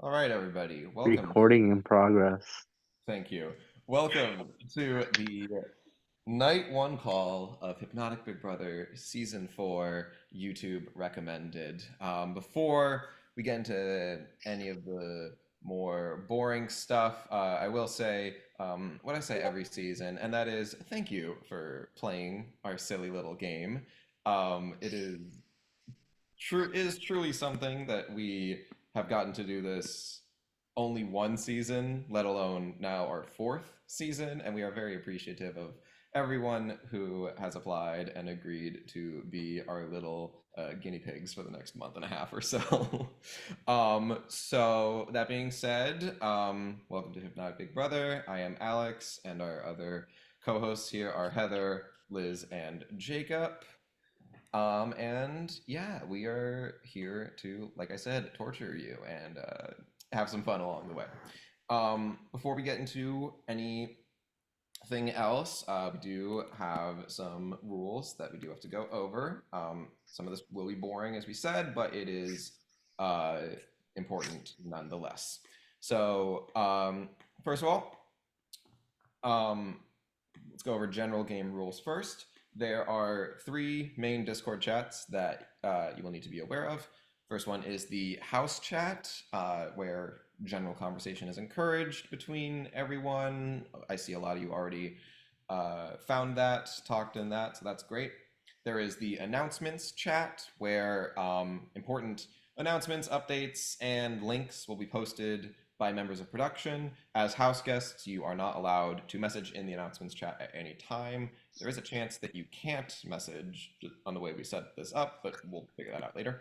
All right, everybody. Welcome. Recording in progress. Thank you. Welcome to the night one call of Hypnotic Big Brother Season 4 YouTube recommended. Before we get into any of the more boring stuff, I will say what I say every season, and that is thank you for playing our silly little game. It is truly something that we have gotten to do this only one season, let alone now our fourth season, and we are very appreciative of everyone who has applied and agreed to be our little guinea pigs for the next month and a half or so. So that being said, welcome to Hypnotic Big Brother. I am Alex, and our other co-hosts here are Heather, Liz, and Jacob. And yeah, we are here to, like I said, torture you and have some fun along the way. Before we get into anything else, we do have some rules that we do have to go over. Some of this will be boring, as we said, but it is uh, important nonetheless. So, first of all, um, let's go over general game rules first. There are three main Discord chats that you will need to be aware of. First one is the house chat, where general conversation is encouraged between everyone. I see a lot of you already found that, talked in that, so that's great. There is the announcements chat, where important announcements, updates, and links will be posted by members of production. As house guests, you are not allowed to message in the announcements chat at any time. There is a chance that you can't message on the way we set this up, but we'll figure that out later.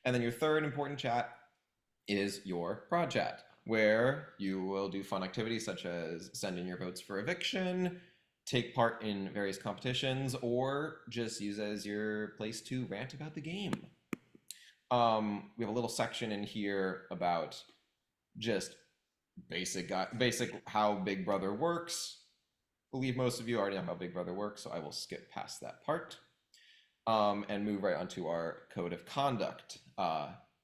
And then your third important chat is your prod chat, where you will do fun activities such as send in your votes for eviction, take part in various competitions, or just use it as your place to rant about the game. We have a little section in here about just basic how Big Brother works. I believe most of you already know how Big Brother works, so I will skip past that part and move right onto our code of conduct.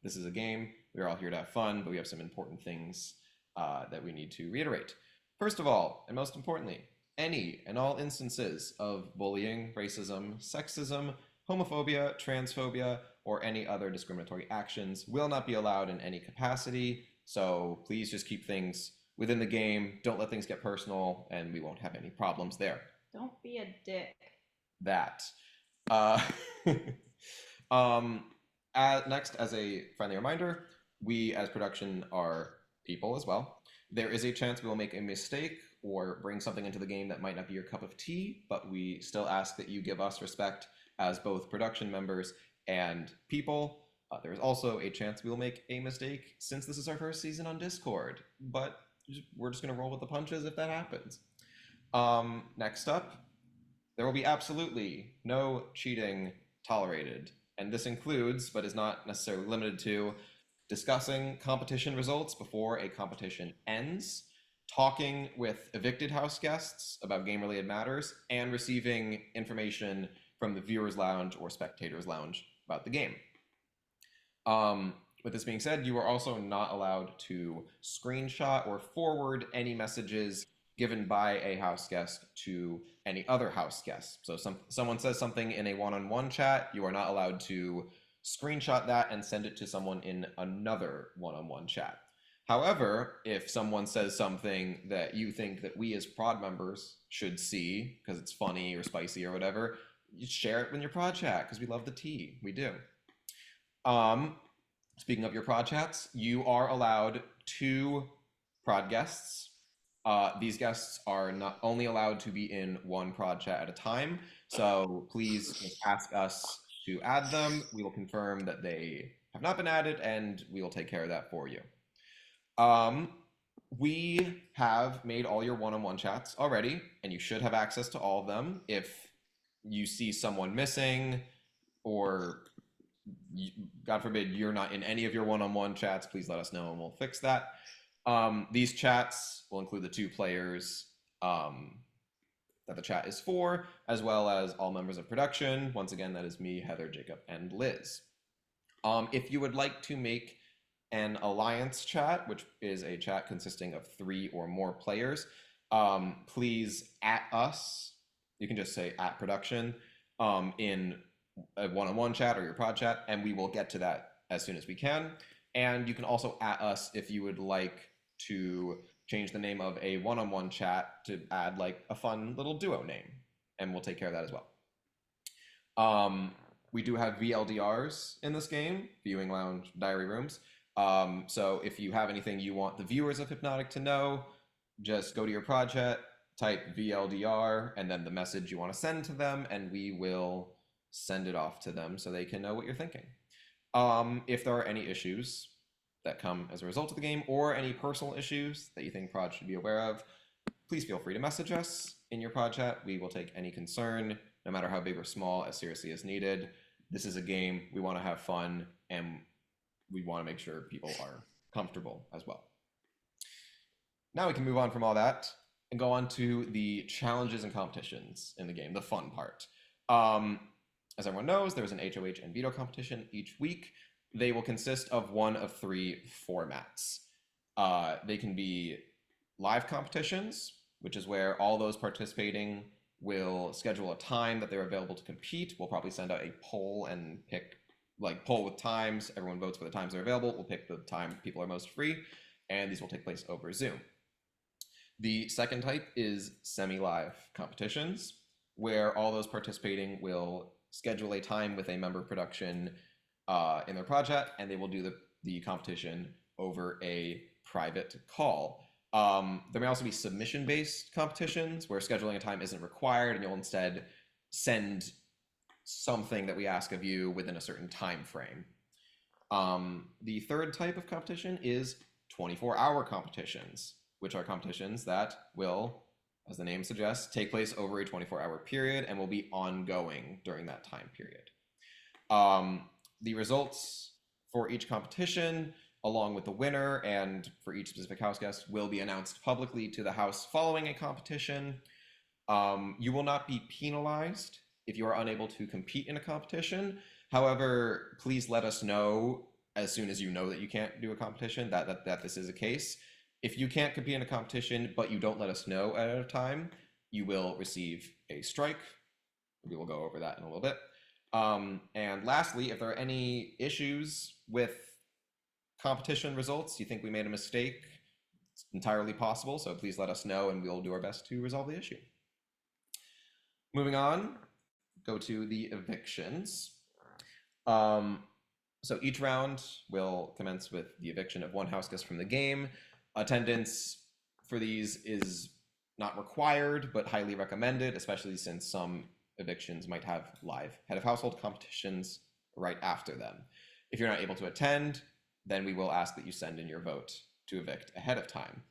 This is a game. We're all here to have fun, but we have some important things that we need to reiterate. First of all, and most importantly, any and all instances of bullying, racism, sexism, homophobia, transphobia, or any other discriminatory actions will not be allowed in any capacity. So please just keep things within the game. Don't let things get personal, and we won't have any problems there. Don't be a dick. That. Uh, um, Next, as a friendly reminder, we as production are people as well. There is a chance we will make a mistake or bring something into the game that might not be your cup of tea, but we still ask that you give us respect as both production members and people. There is also a chance we will make a mistake since this is our first season on Discord, but we're just going to roll with the punches if that happens. Next up, there will be absolutely no cheating tolerated, and this includes, but is not necessarily limited to, discussing competition results before a competition ends, talking with evicted house guests about game related matters, and receiving information from the viewers' lounge or spectators' lounge about the game. With this being said, you are also not allowed to screenshot or forward any messages given by a house guest to any other house guest. So someone says something in a one-on-one chat, you are not allowed to screenshot that and send it to someone in another one-on-one chat. However, if someone says something that you think that we as prod members should see because it's funny or spicy or whatever, you share it in your prod chat because we love the tea. We do. Speaking of your prod chats, you are allowed two prod guests. These guests are not only allowed to be in one prod chat at a time, so please ask us to add them. We will confirm that they have not been added, and we will take care of that for you. Um, we have made all your one-on-one chats already, and you should have access to all of them. If you see someone missing, or God forbid you're not in any of your one-on-one chats, please let us know and we'll fix that. These chats will include the two players that the chat is for, as well as all members of production. Once again, that is me, Heather, Jacob, and Liz. If you would like to make an alliance chat, which is a chat consisting of 3 or more players. Please at us. You can just say at production in a one-on-one chat or your pod chat, and we will get to that as soon as we can. And you can also at us if you would like to change the name of a one-on-one chat to add like a fun little duo name, and we'll take care of that as well. We do have VLDRs in this game, viewing lounge diary rooms. So if you have anything you want the viewers of Hypnotic to know, just go to your project, type VLDR, and then the message you want to send to them, and we will send it off to them so they can know what you're thinking. If there are any issues that come as a result of the game, or any personal issues that you think Prod should be aware of, please feel free to message us in your Prod chat. We will take any concern, no matter how big or small, as seriously as needed. This is a game, we want to have fun, and we want to make sure people are comfortable as well. Now we can move on from all that and go on to the challenges and competitions in the game, the fun part. As everyone knows, there's an HOH and veto competition each week. They will consist of one of 3 formats. They can be live competitions, which is where all those participating will schedule a time that they're available to compete. We'll probably send out a poll and pick, like, poll with times. Everyone votes for the times that are available. We'll pick the time people are most free, and these will take place over Zoom. The second type is semi-live competitions, where all those participating will schedule a time with a member production in their project, and they will do the competition over a private call. There may also be submission-based competitions where scheduling a time isn't required, and you'll instead send something that we ask of you within a certain time frame. The third type of competition is 24-hour competitions, which are competitions that will, as the name suggests, take place over a 24-hour period and will be ongoing during that time period. The results for each competition, along with the winner and for each specific house guest, will be announced publicly to the house following a competition. You will not be penalized if you are unable to compete in a competition. However, please let us know as soon as you know that you can't do a competition, that this is a case. If you can't compete in a competition, but you don't let us know ahead of time, you will receive a strike. We will go over that in a little bit. And lastly, if there are any issues with competition results, you think we made a mistake, it's entirely possible, so please let us know and we'll do our best to resolve the issue. Moving on, go to the evictions. So each round will commence with the eviction of one house guest from the game. Attendance for these is not required, but highly recommended, especially since some evictions might have live head of household competitions right after them. If you're not able to attend, then we will ask that you send in your vote to evict ahead of time.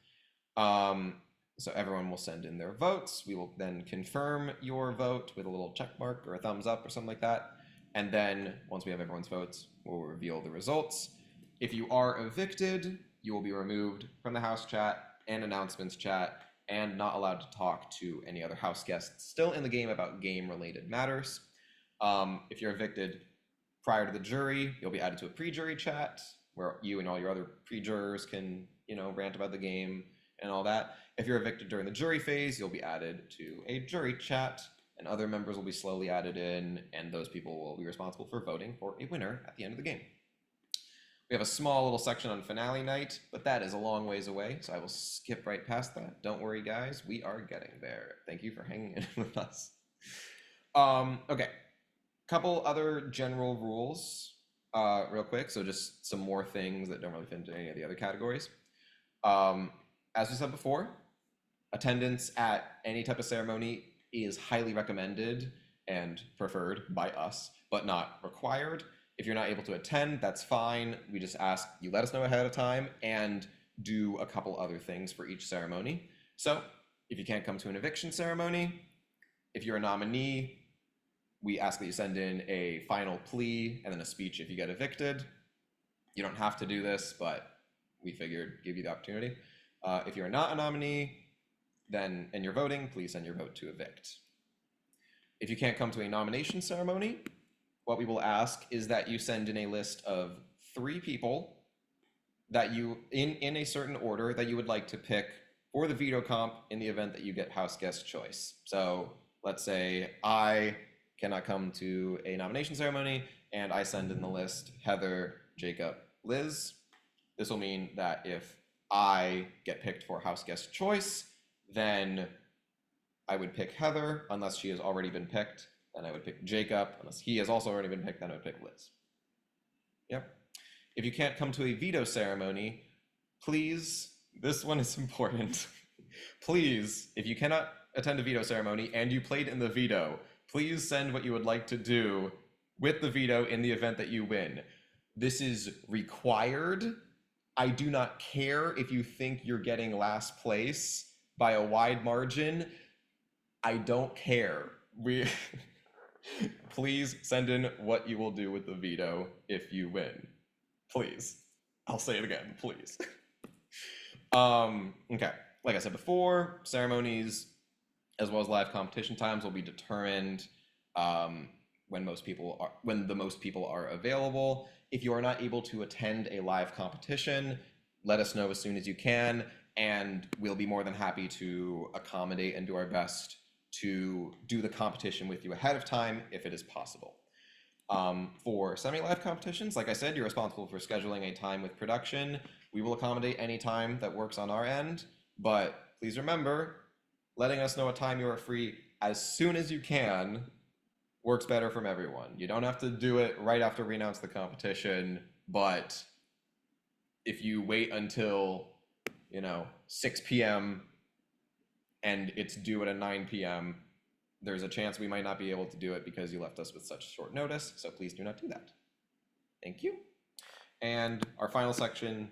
So everyone will send in their votes. We will then confirm your vote with a little check mark or a thumbs up or something like that. And then once we have everyone's votes, we'll reveal the results. If you are evicted, you will be removed from the house chat and announcements chat and not allowed to talk to any other house guests still in the game about game-related matters. If you're evicted prior to the jury, you'll be added to a pre-jury chat where you and all your other pre-jurors can, rant about the game and all that. If you're evicted during the jury phase, you'll be added to a jury chat, and other members will be slowly added in, and those people will be responsible for voting for a winner at the end of the game. We have a small little section on finale night, but that is a long ways away, so I will skip right past that. Don't worry, guys, we are getting there. Thank you for hanging in with us. Okay, couple other general rules real quick, so just some more things that don't really fit into any of the other categories. As we said before, attendance at any type of ceremony is highly recommended and preferred by us, but not required. If you're not able to attend, that's fine. We just ask you let us know ahead of time and do a couple other things for each ceremony. So if you can't come to an eviction ceremony, if you're a nominee, we ask that you send in a final plea and then a speech if you get evicted. You don't have to do this, but we figured give you the opportunity. If you're not a nominee, then and you're voting, please send your vote to evict. If you can't come to a nomination ceremony, what we will ask is that you send in a list of 3 people that you in a certain order that you would like to pick for the veto comp in the event that you get house guest choice. So let's say I cannot come to a nomination ceremony and I send in the list Heather, Jacob, Liz. This will mean that if I get picked for house guest choice, then I would pick Heather unless she has already been picked. Then I would pick Jacob unless he has also already been picked. Then I would pick Liz. Yep. If you can't come to a veto ceremony, please, this one is important. Please, if you cannot attend a veto ceremony and you played in the veto, please send what you would like to do with the veto in the event that you win. This is required. I do not care if you think you're getting last place by a wide margin. I don't care. Please send in what you will do with the veto if you win. Please. I'll say it again, please. Okay. Like I said before, ceremonies as well as live competition times will be determined when the most people are available. If you are not able to attend a live competition, let us know as soon as you can, and we'll be more than happy to accommodate and do our best to do the competition with you ahead of time if it is possible. For semi-live competitions, like I said, you're responsible for scheduling a time with production. We will accommodate any time that works on our end, but please remember, letting us know a time you are free as soon as you can works better from everyone. You don't have to do it right after we announce the competition, but if you wait until 6 p.m. and it's due at a 9 p.m., there's a chance we might not be able to do it because you left us with such short notice, so please do not do that. Thank you. And our final section,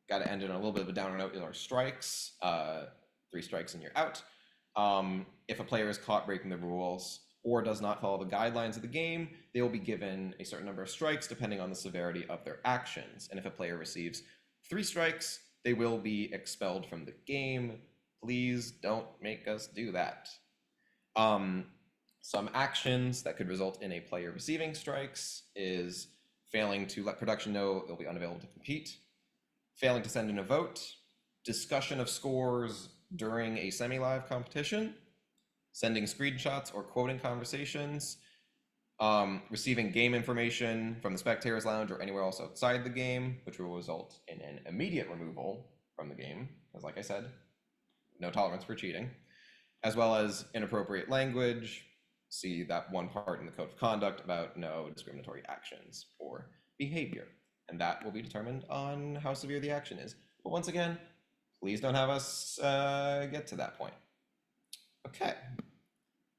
got to end in a little bit of a downer note, is our strikes. 3 strikes and you're out. If a player is caught breaking the rules or does not follow the guidelines of the game, they will be given a certain number of strikes depending on the severity of their actions. And if a player receives 3 strikes, they will be expelled from the game. Please don't make us do that. Some actions that could result in a player receiving strikes is failing to let production know they'll be unavailable to compete, failing to send in a vote, discussion of scores during a semi-live competition, sending screenshots or quoting conversations, receiving game information from the spectators lounge or anywhere else outside the game, which will result in an immediate removal from the game, because like I said, no tolerance for cheating, as well as inappropriate language. See that one part in the code of conduct about no discriminatory actions or behavior. And that will be determined on how severe the action is. But once again, please don't have us get to that point. Okay,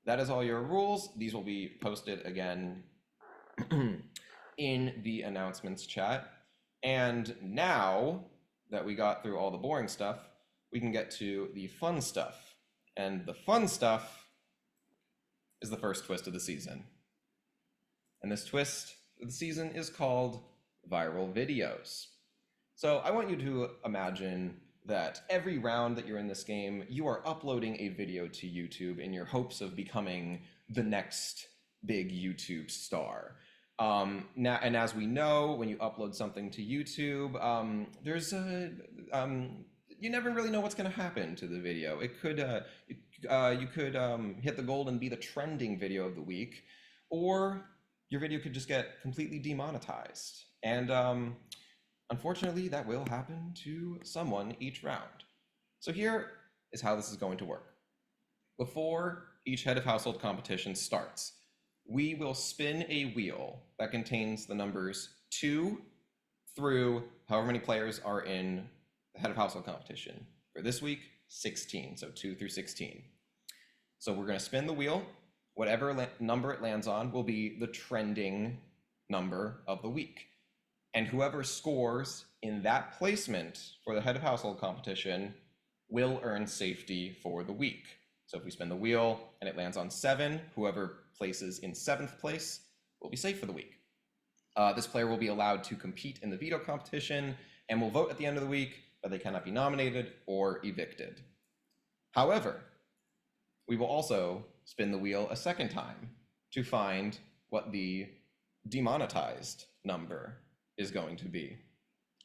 that is all your rules. These will be posted again in the announcements chat. And now that we got through all the boring stuff, we can get to the fun stuff. And the fun stuff is the first twist of the season. And this twist of the season is called viral videos. So I want you to imagine that every round that you're in this game, you are uploading a video to YouTube in your hopes of becoming the next big YouTube star. Now, and as we know, when you upload something to YouTube, you never really know what's going to happen to the video. It could you could hit the goal and be the trending video of the week, or your video could just get completely demonetized. And unfortunately, that will happen to someone each round. So here is how this is going to work. Before each head of household competition starts, we will spin a wheel that contains the numbers 2 through however many players are in the head of household competition. For this week, 16, so 2 through 16. So we're going to spin the wheel. Whatever number it lands on will be the trending number of the week. And whoever scores in that placement for the head of household competition will earn safety for the week. So if we spin the wheel and it lands on 7, whoever places in 7th place will be safe for the week. This player will be allowed to compete in the veto competition and will vote at the end of the week, but they cannot be nominated or evicted. However, we will also spin the wheel a second time to find what the demonetized number is going to be.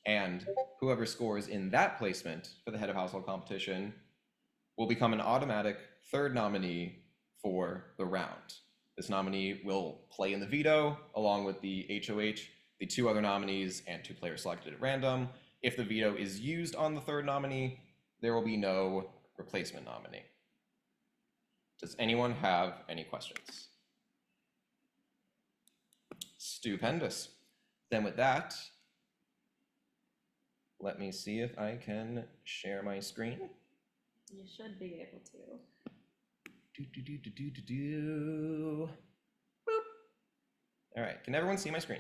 And whoever scores in that placement for the head of household competition will become an automatic third nominee for the round. This nominee will play in the veto along with the HOH, the two other nominees, and two players selected at random. If the veto is used on the third nominee, there will be no replacement nominee. Does anyone have any questions? Stupendous. Then with that, let me see if I can share my screen. You should be able to. Boop. All right, can everyone see my screen?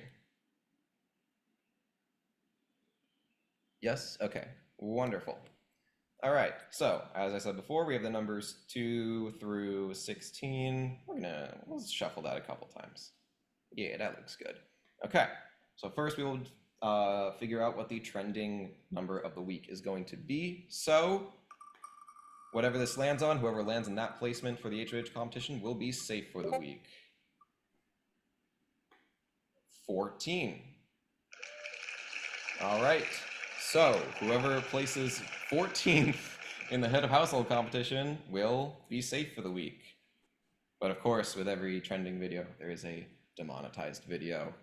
Yes, okay, wonderful. All right, so as I said before, we have the numbers 2 through 16. Let's shuffle that a couple times. Yeah, that looks good. Okay, so first we will figure out what the trending number of the week is going to be. So whatever this lands on, whoever lands in that placement for the HOH competition will be safe for the week. 14. All right, so whoever places 14th in the head of household competition will be safe for the week. But of course, with every trending video, there is a demonetized video.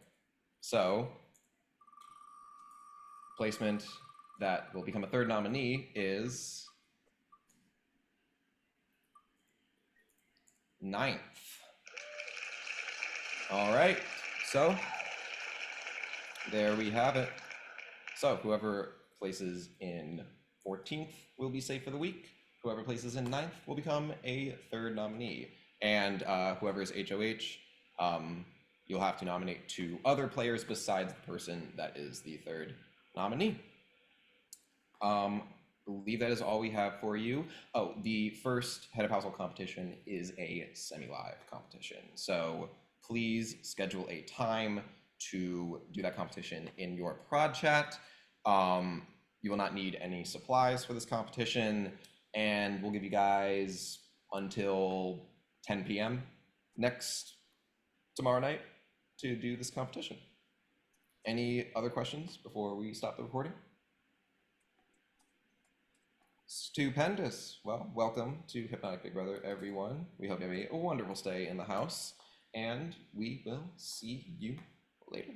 So placement that will become a third nominee is 9th. All right, so there we have it. So whoever places in 14th will be safe for the week. Whoever places in 9th will become a third nominee. And whoever is HOH, you'll have to nominate two other players besides the person that is the third nominee. Believe that is all we have for you. Oh, the first head of household competition is a semi-live competition. So please schedule a time to do that competition in your prod chat. You will not need any supplies for this competition, and we'll give you guys until 10 p.m. tomorrow night to do this competition. Any other questions before we stop the recording? Stupendous. Well, welcome to Hypnotic Big Brother, everyone. We hope you have a wonderful stay in the house, and we will see you later.